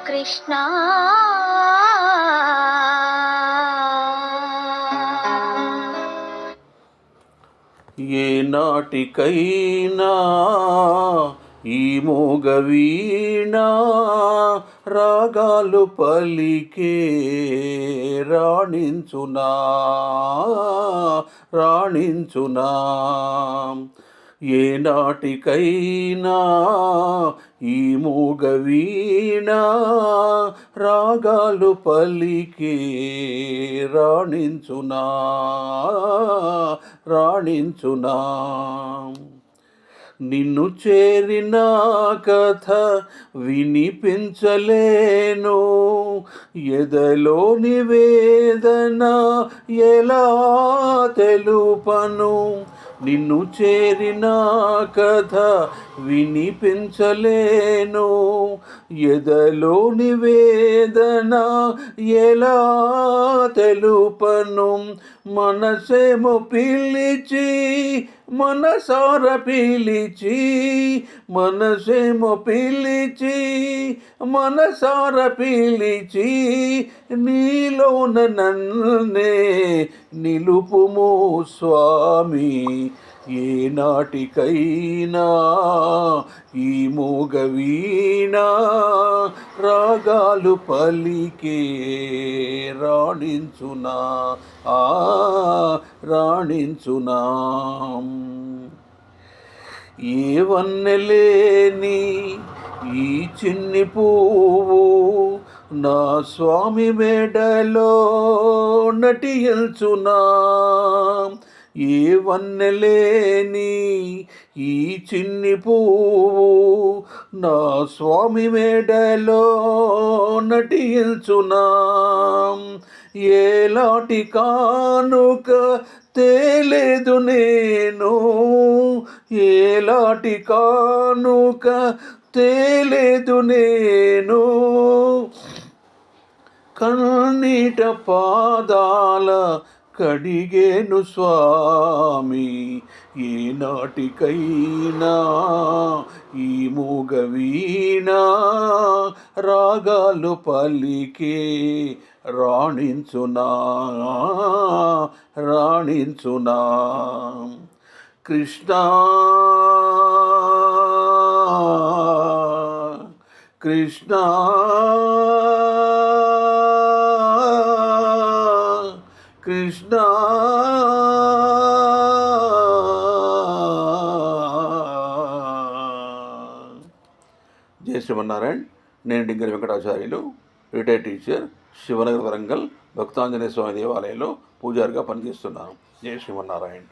కృష్ణ ఏ నాటికైనా ఈ మూగవీణ రాగాలు పలికే రాణించునా రాణించునా ఏ నాటికైనా ఈ మూగవీణ రాగాలు పలికే రాణించునా రాణించునా నిన్ను చేరిన కథ వినిపించలేను ఎదలోని వేదన ఎలా తెలుపను నిన్ను చేరిన కథ వినిపించలేను ఎదలోని వేదన ఎలా తెలుపను మనసేమో పిలిచి మనసార పిలిచి మనసేమో పిలిచి మనసార పిలిచి నీలోన నన్నే నిలుపుము స్వామి ఏ నాటికైనా ఈ మూగవీణ రాగాలు పలికే రాణించునా రాణించునా ఏ వన్నెలేని ఈ చిన్ని పువ్వు నా స్వామి మెడలో నటించునా ఏ వన్నెలేని ఈ చిన్ని పువ్వు నా స్వామి మెడలో నటించునా ఏలాటి కానుక తేలేదు నేను ఏలాటి కానుక తేలేదు నేను కన్నీట పాదాల కడిగేను స్వామి ఏ నాటికైనా ఈ మూగవీణ రాగాలు పలికే రాణించునా రాణించునా కృష్ణ కృష్ణ కృష్ణ జై శ్రీమన్నారాయణ. నేను డింగరి వెంకటాచార్యులు, రిటైర్డ్ టీచర్, శివనగర్ వరంగల్ భక్తాంజనేయ స్వామి దేవాలయంలో పూజారిగా పనిచేస్తున్నాను. జై శ్రీమన్నారాయణ.